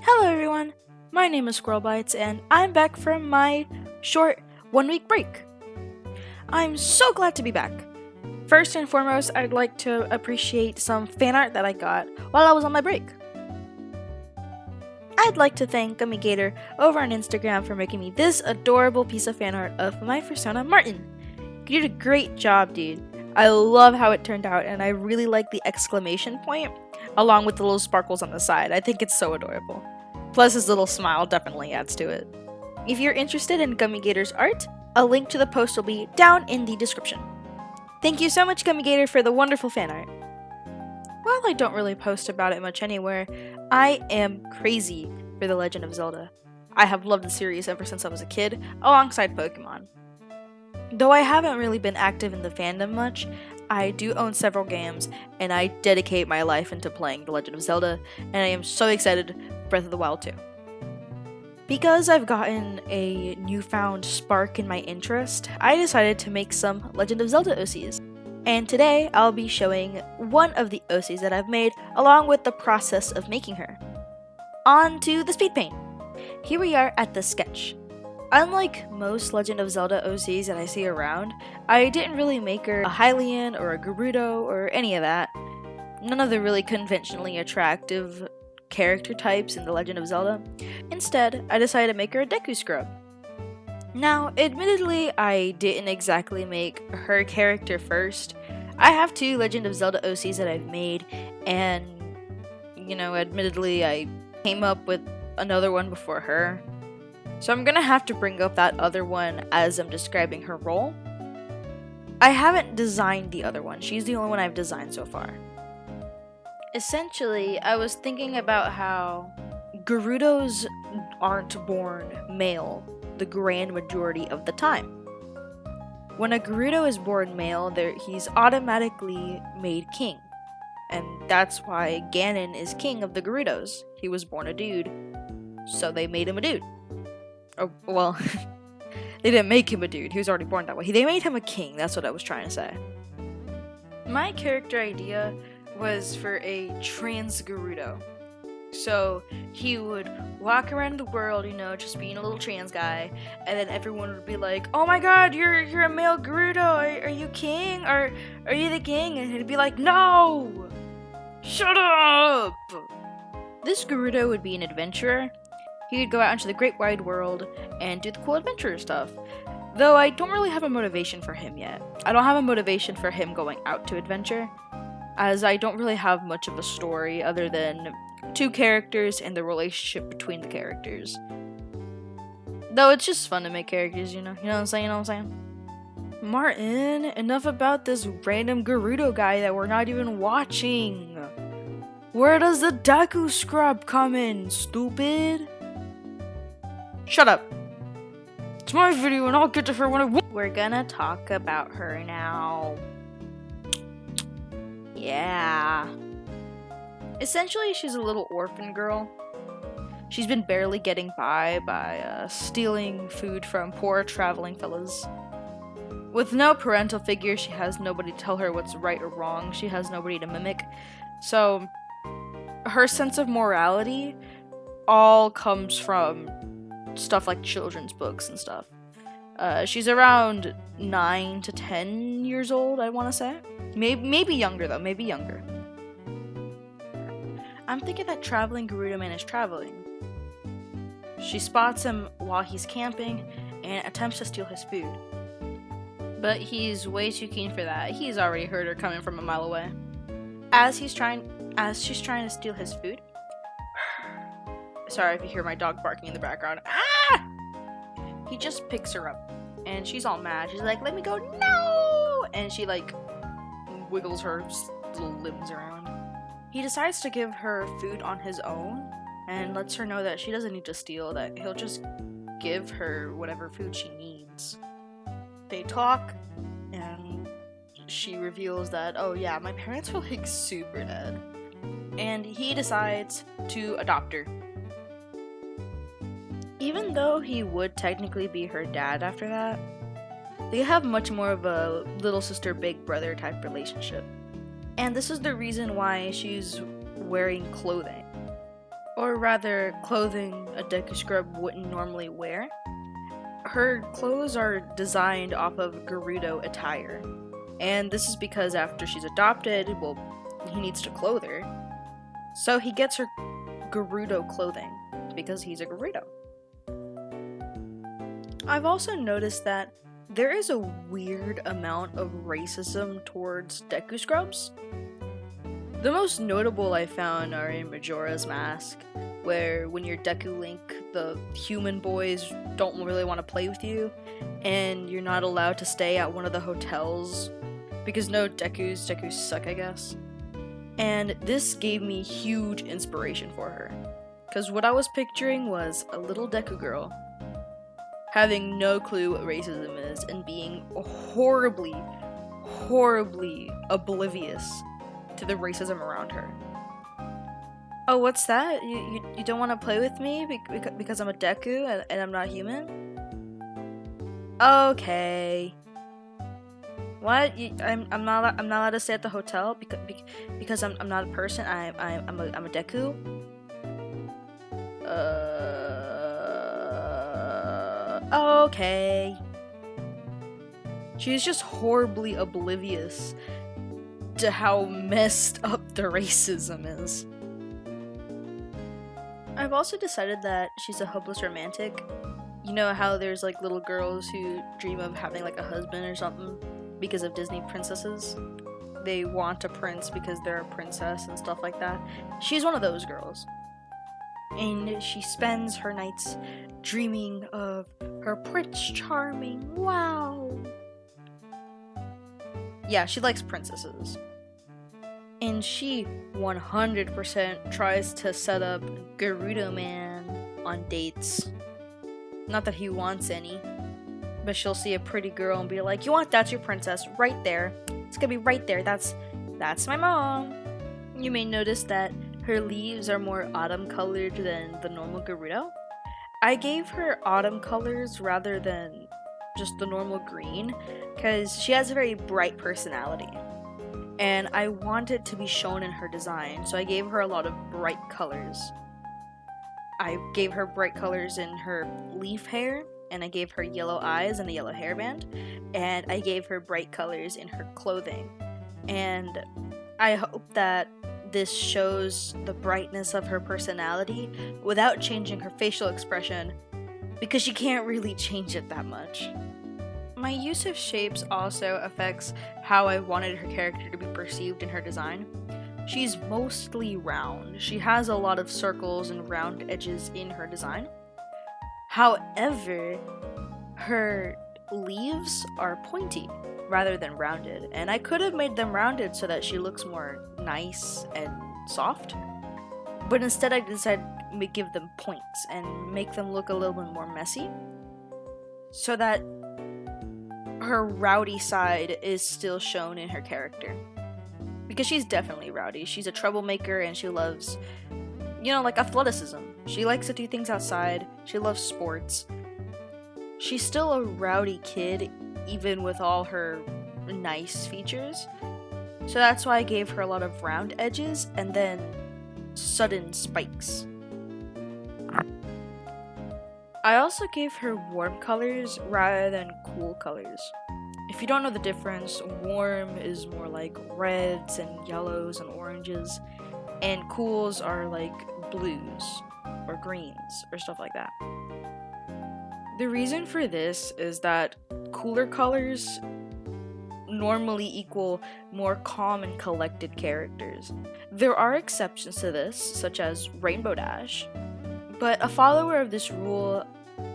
Hello everyone, my name is Squirrelbites and I'm back from my short 1 week break. I'm so glad to be back. First and foremost, I'd like to appreciate some fan art that I got while I was on my break. I'd like to thank Gummigator over on Instagram for making me this adorable piece of fan art of my persona Martin. You did a great job, dude. I love how it turned out and I really like the exclamation point along with the little sparkles on the side. I think it's so adorable. Plus his little smile definitely adds to it. If you're interested in Gummigator's art, a link to the post will be down in the description. Thank you so much, Gummigator, for the wonderful fan art. While I don't really post about it much anywhere, I am crazy for The Legend of Zelda. I have loved the series ever since I was a kid, alongside Pokemon. Though I haven't really been active in the fandom much, I do own several games, and I dedicate my life into playing The Legend of Zelda, and I am so excited for Breath of the Wild 2. Because I've gotten a newfound spark in my interest, I decided to make some Legend of Zelda OCs. And today, I'll be showing one of the OCs that I've made, along with the process of making her. On to the Speedpaint. Here we are at the sketch. Unlike most Legend of Zelda OCs that I see around, I didn't really make her a Hylian or a Gerudo or any of that. None of the really conventionally attractive character types in The Legend of Zelda. Instead, I decided to make her a Deku Scrub. Now, admittedly, I didn't exactly make her character first. I have 2 Legend of Zelda OCs that I've made, and, admittedly, I came up with another one before her. So I'm gonna have to bring up that other one as I'm describing her role. I haven't designed the other one, she's the only one I've designed so far. Essentially, I was thinking about how Gerudos aren't born male the grand majority of the time. When a Gerudo is born male, he's automatically made king. And that's why Ganon is king of the Gerudos. He was born a dude, so they made him a dude. Oh, well, they didn't make him a dude, he was already born that way. They made him a king, that's what I was trying to say. My character idea was for a trans Gerudo. So he would walk around the world, just being a little trans guy, and then everyone would be like, "Oh my god, you're a male Gerudo, are you king? Are you the king?" And he'd be like, "No! Shut up!" This Gerudo would be an adventurer. He would go out into the great wide world and do the cool adventure stuff. Though I don't really have a motivation for him yet. I don't have a motivation for him going out to adventure, as I don't really have much of a story other than 2 characters and the relationship between the characters. Though it's just fun to make characters, you know what I'm saying? Martin, enough about this random Gerudo guy that we're not even watching. Where does the Deku Scrub come in, stupid? Shut up. It's my video and I'll get to her when I want. We're gonna talk about her now. Yeah. Essentially, she's a little orphan girl. She's been barely getting by stealing food from poor traveling fellas. With no parental figure, she has nobody to tell her what's right or wrong. She has nobody to mimic. So, her sense of morality all comes from stuff like children's books and stuff. She's around 9 to 10 years old, I want to say. Maybe younger though, maybe younger. I'm thinking that traveling Gerudo man is traveling. She spots him while he's camping and attempts to steal his food. But he's way too keen for that. He's already heard her coming from a mile away. As she's trying to steal his food. Sorry if you hear my dog barking in the background. Ah! He just picks her up, and she's all mad. She's like, "Let me go, no!" And she wiggles her little limbs around. He decides to give her food on his own, and lets her know that she doesn't need to steal, that he'll just give her whatever food she needs. They talk, and she reveals that, oh yeah, my parents were super dead. And he decides to adopt her. Even though he would technically be her dad after that, they have much more of a little sister, big brother type relationship. And this is the reason why she's wearing clothing. or rather clothing a Deku Scrub wouldn't normally wear. Her clothes are designed off of Gerudo attire, and this is because after she's adopted, well, he needs to clothe her. So he gets her Gerudo clothing because he's a Gerudo. I've also noticed that there is a weird amount of racism towards Deku Scrubs. The most notable I found are in Majora's Mask, where when you're Deku Link, the human boys don't really want to play with you, and you're not allowed to stay at one of the hotels because no Dekus suck, I guess. And this gave me huge inspiration for her, because what I was picturing was a little Deku girl having no clue what racism is and being horribly oblivious to the racism around her. Oh, what's that? You don't want to play with me because I'm a Deku and I'm not human? Okay. What? I'm not allowed to stay at the hotel because I'm not a person. I'm a Deku. Okay. She's just horribly oblivious to how messed up the racism is. I've also decided that she's a hopeless romantic. You know how there's like little girls who dream of having like a husband or something because of Disney princesses? They want a prince because they're a princess and stuff like that. She's one of those girls. And she spends her nights dreaming of her Prince Charming. Wow. Yeah, she likes princesses. And she 100% tries to set up Gerudo Man on dates. Not that he wants any, but she'll see a pretty girl and be like, "You want that's your princess right there. It's gonna be right there. That's my mom." You may notice that her leaves are more autumn colored than the normal Gerudo. I gave her autumn colors rather than just the normal green because she has a very bright personality. And I want it to be shown in her design, so I gave her a lot of bright colors. I gave her bright colors in her leaf hair, and I gave her yellow eyes and a yellow hairband, and I gave her bright colors in her clothing. And I hope that this shows the brightness of her personality without changing her facial expression, because she can't really change it that much. My use of shapes also affects how I wanted her character to be perceived in her design. She's mostly round. She has a lot of circles and round edges in her design. However, her leaves are pointy rather than rounded, and I could have made them rounded so that she looks more nice and soft. But instead I decided to give them points and make them look a little bit more messy, so that her rowdy side is still shown in her character. Because she's definitely rowdy. She's a troublemaker and she loves, like athleticism. She likes to do things outside. She loves sports. She's still a rowdy kid, even with all her nice features. So that's why I gave her a lot of round edges and then sudden spikes. I also gave her warm colors rather than cool colors. If you don't know the difference, warm is more like reds and yellows and oranges, and cools are like blues or greens or stuff like that. The reason for this is that cooler colors normally equal more calm and collected characters. There are exceptions to this, such as Rainbow Dash, but a follower of this rule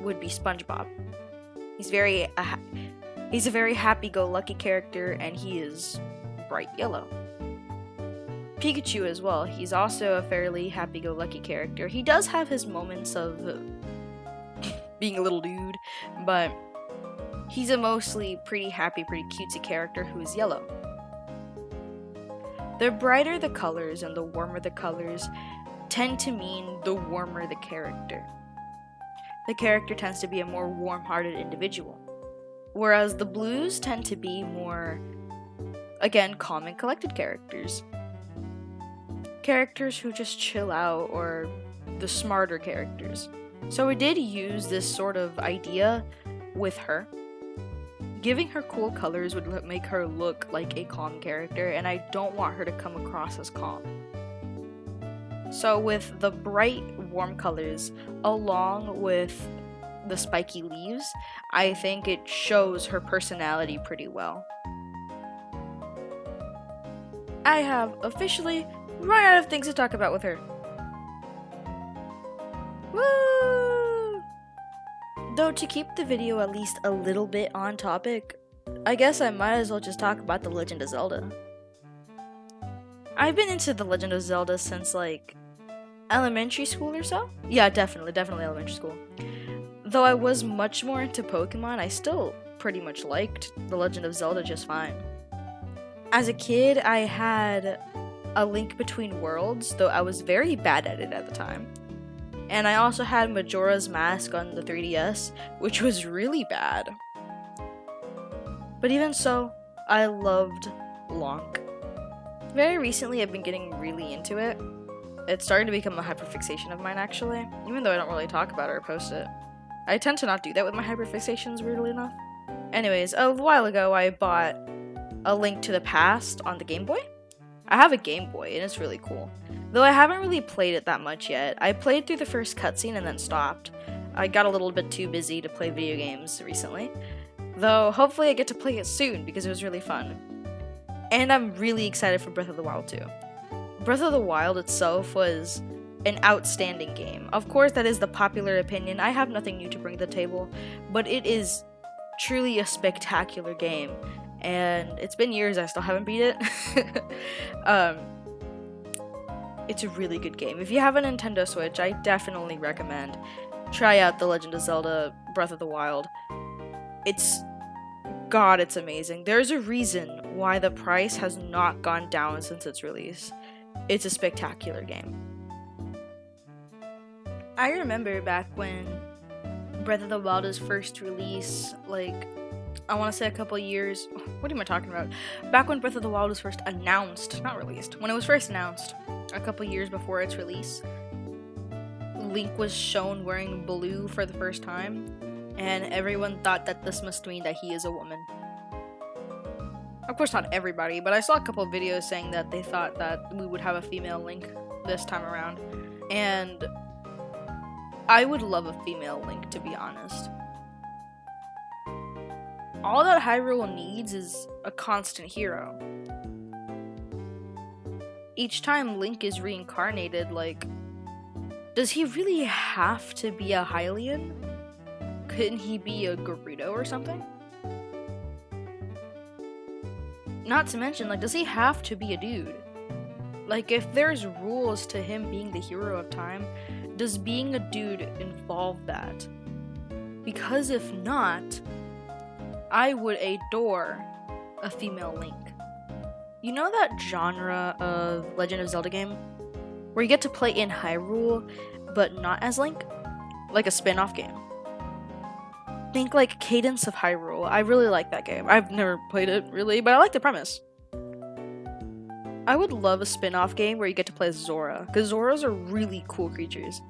would be SpongeBob. He's a very happy-go-lucky character, and he is bright yellow. Pikachu as well. He's also a fairly happy-go-lucky character. He does have his moments of being a little dude, but he's a mostly pretty happy, pretty cutesy character who is yellow. The brighter the colors and the warmer the colors tend to mean the warmer the character. The character tends to be a more warm-hearted individual, whereas the blues tend to be more, again, calm and collected characters. Characters who just chill out or the smarter characters. So we did use this sort of idea with her. Giving her cool colors would make her look like a calm character, and I don't want her to come across as calm. So with the bright, warm colors, along with the spiky leaves, I think it shows her personality pretty well. I have officially run out of things to talk about with her. Woo! Though to keep the video at least a little bit on topic, I guess I might as well just talk about The Legend of Zelda. I've been into The Legend of Zelda since like elementary school or so. Yeah, definitely elementary school. Though I was much more into Pokemon, I still pretty much liked The Legend of Zelda just fine. As a kid, I had A Link Between Worlds, though I was very bad at it at the time. And I also had Majora's Mask on the 3DS, which was really bad. But even so, I loved Link. Very recently, I've been getting really into it. It's starting to become a hyperfixation of mine, actually, even though I don't really talk about it or post it. I tend to not do that with my hyperfixations, weirdly enough. Anyways, a while ago, I bought A Link to the Past on the Game Boy. I have a Game Boy, and it's really cool. Though I haven't really played it that much yet. I played through the first cutscene and then stopped. I got a little bit too busy to play video games recently. Though, hopefully I get to play it soon, because it was really fun. And I'm really excited for Breath of the Wild too. Breath of the Wild itself was an outstanding game. Of course, that is the popular opinion. I have nothing new to bring to the table, but it is truly a spectacular game. And it's been years, I still haven't beat it. It's a really good game. If you have a Nintendo Switch, I definitely recommend try out The Legend of Zelda Breath of the Wild. It's amazing. There's a reason why the price has not gone down since its release. It's a spectacular game. I remember back when Breath of the Wild was first released, like, I want to say a couple years. What am I talking about? Back when Breath of the Wild was first announced, not released, when it was first announced, a couple years before its release, Link was shown wearing blue for the first time, and everyone thought that this must mean that he is a woman. Of course, not everybody, but I saw a couple of videos saying that they thought that we would have a female Link this time around, and I would love a female Link, to be honest. All that Hyrule needs is a constant hero. Each time Link is reincarnated, like, does he really have to be a Hylian? Couldn't he be a Gerudo or something? Not to mention, like, does he have to be a dude? Like, if there's rules to him being the hero of time, does being a dude involve that? Because if not, I would adore a female Link. You know that genre of Legend of Zelda game? Where you get to play in Hyrule, but not as Link? Like a spin-off game. Think like Cadence of Hyrule. I really like that game. I've never played it, really, but I like the premise. I would love a spin-off game where you get to play as Zora, because Zoras are really cool creatures.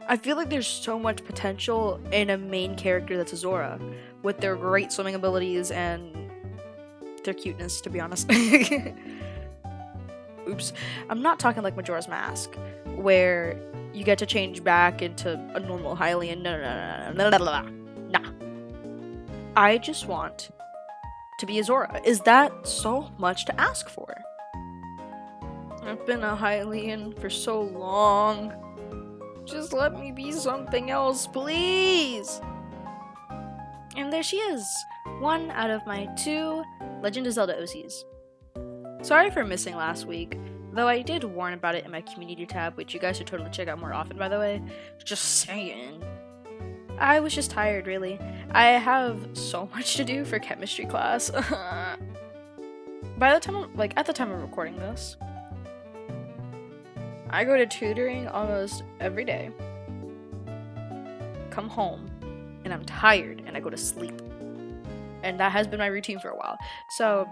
I feel like there's so much potential in a main character that's a Zora, with their great swimming abilities and their cuteness, to be honest. Oops. I'm not talking like Majora's Mask, where you get to change back into a normal Hylian. No. Nah. I just want to be a Zora. Is that so much to ask for? I've been a Hylian for so long. Just let me be something else, please! And there she is. One out of my 2 Legend of Zelda OCs. Sorry for missing last week, though I did warn about it in my community tab, which you guys should totally check out more often, by the way. Just saying. I was just tired, really. I have so much to do for chemistry class. By the time, at the time of recording this, I go to tutoring almost every day, come home, and I'm tired, and I go to sleep. And that has been my routine for a while. So,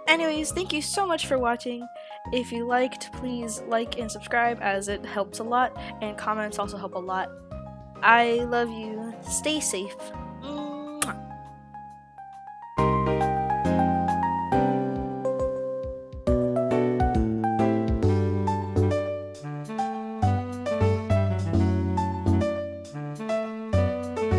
anyways, thank you so much for watching. If you liked, please like and subscribe as it helps a lot, and comments also help a lot. I love you. Stay safe.